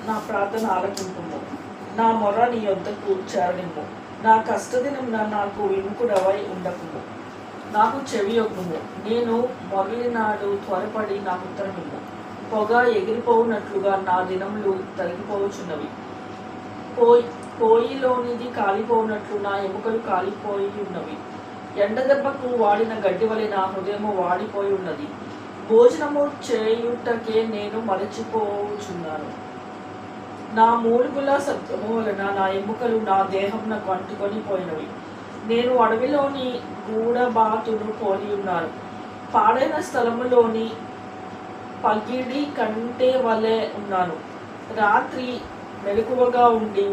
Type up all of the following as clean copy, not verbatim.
నా ప్రార్థన ఆలకింపుము. నా మొర నీ యొద్దకు చేరనిమ్ము. నా కష్టదినమున నాకు విముఖుడవై ఉండకుము. నాకు చెవియొగ్గుము. నేను మొదలినాడు త్వరపడి నాకు ఉత్తరమిమ్ము. పొగ ఎగిరిపోవునట్లుగా నా దినములు తరిగిపోవచ్చున్నవి. పోయిలోనిది కాలిపోవునట్లు నా ఎముకలు కాలిపోయి ఉన్నవి. ఎండదెబ్బకు వాడిన గడ్డి వలె నా హృదయము వాడిపోయి ఉన్నది. భోజనము చేయుటకే నేను మరచిపోచున్నాను. నా మూలుగుల శబ్దము వలన నా ఎముకలు నా దేహమునకు అంటుకొని పోయినవి. నేను అడవిలోని గూడబాతును పోలి ఉన్నాను. పాడైన స్థలములోని పగిడి కంటే వలె ఉన్నాను. రాత్రి మెలకువగా ఉండి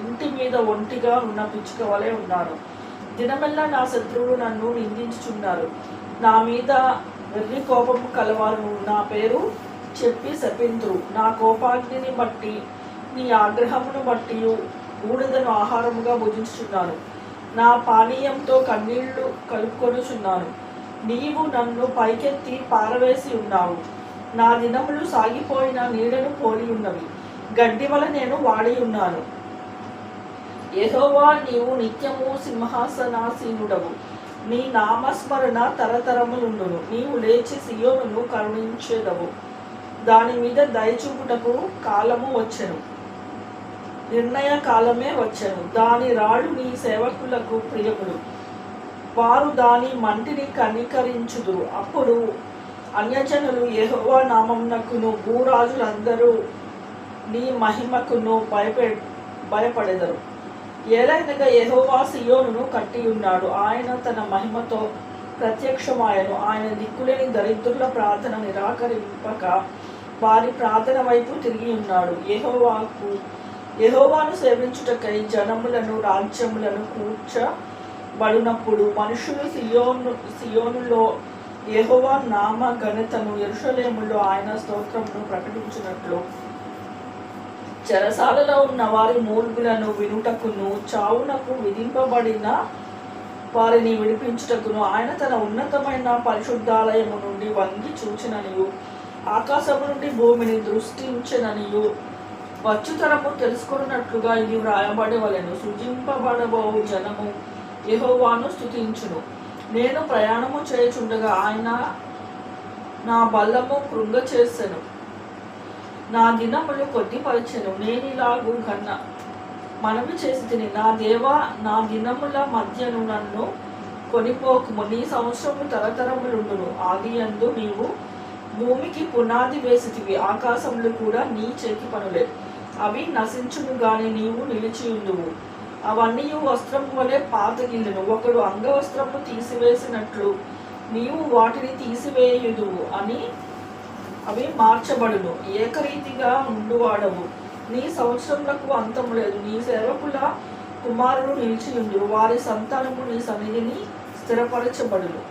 ఇంటి మీద ఒంటిగా ఉన్న పిచ్చుక వలె ఉన్నాను. దినమెల్లా నా శత్రువులు నన్ను నిందించుచున్నారు. నా మీద వెర్రి కోపము కలవారు నా పేరు చెప్పి శపింతురు. నా కోపాగ్నిని బట్టి నీ ఆగ్రహమును బట్టి బూడిదను ఆహారముగా భుజించుచున్నాను. నా పానీయంతో కన్నీళ్లు కలుపుకొనుచున్నాను. నీవు నన్ను పైకెత్తి పారవేసి ఉన్నావు. నా దినములు సాగిపోయిన నీడను పోలి ఉన్నవి. గడ్డి వల నేను వాడి ఉన్నాను. యెహోవా, నీవు నిత్యము సింహాసనాసీనుడవు. నీ నామస్మరణ తరతరములుండును. నీవు లేచి సియోనును కరుణించెదవు. దాని మీద దయచూపుటకు కాలము వచ్చెను, నిర్ణయ కాలమే వచ్చెను. దాని రాళ్ళు నీ సేవకులకు ప్రియములు. వారు దాని మంటిని కనికరించుదురు. అప్పుడు అన్యజనులు యెహోవా నామమునకును భూరాజులందరూ నీ మహిమకును భయపడెదరు. ఏలైనగా యెహోవా సియోనును కట్టి ఉన్నాడు. ఆయన తన మహిమతో ప్రత్యక్షమాయను. ఆయన దిక్కులేని దరిద్రుల ప్రార్థన నిరాకరింపక వారి ప్రార్థన వైపు తిరిగి ఉన్నాడు. యెహోవాను సేవించుటకై జనములను రాజ్యములను కూర్చబడినప్పుడు మనుషులు సియోనులో యెహోవా నామ ఘనతను, యెరూషలేములో ఆయన స్తోత్రమును ప్రకటించినట్లు చెరసాలలో ఉన్న వారి మూల్గులను వినుటకును, చావునకు విధింపబడిన వారిని విడిపించుటకును ఆయన తన ఉన్నతమైన పరిశుద్ధాలయము నుండి వంగి చూచిననియు, ఆకాశము నుండి భూమిని దృష్టించననియు వచ్చుతరము తెలుసుకున్నట్లుగా ఇది వ్రాయబడవలెను. సృజింపబడబో జనము యెహోవాను స్తుతించును. నేను ప్రయాణము చేయుచుండగా ఆయన నా బల్లము కృంగచేసెను. నా దినములు కొద్దిపరచెను. నేనిలాగు మనవి చేసి తిని, నా దేవా, నా దినముల మధ్యను నన్ను కొనిపోకుము. నీ సంవత్సరము తరతరములుండును. ఆదియందు నీవు భూమికి పునాది వేసితివి. ఆకాశములు కూడా నీ చేతి పనులే. అవి నశించును గాని నీవు నిలిచియుందువు. అవన్నీ వస్త్రము వలె పాతగిల్లును. ఒకడు అంగవస్త్రము తీసివేసినట్లు నీవు వాటిని తీసివేయుదువు అని అవి మార్చబడును. ఏకరీతిగా ఉండువాడవు. నీ సంవత్సరములకు అంతము లేదు. నీ సేవకుల కుమారులు నిలిచియుందురు. వారి సంతానము నీ సన్నిధిని స్థిరపరచబడును.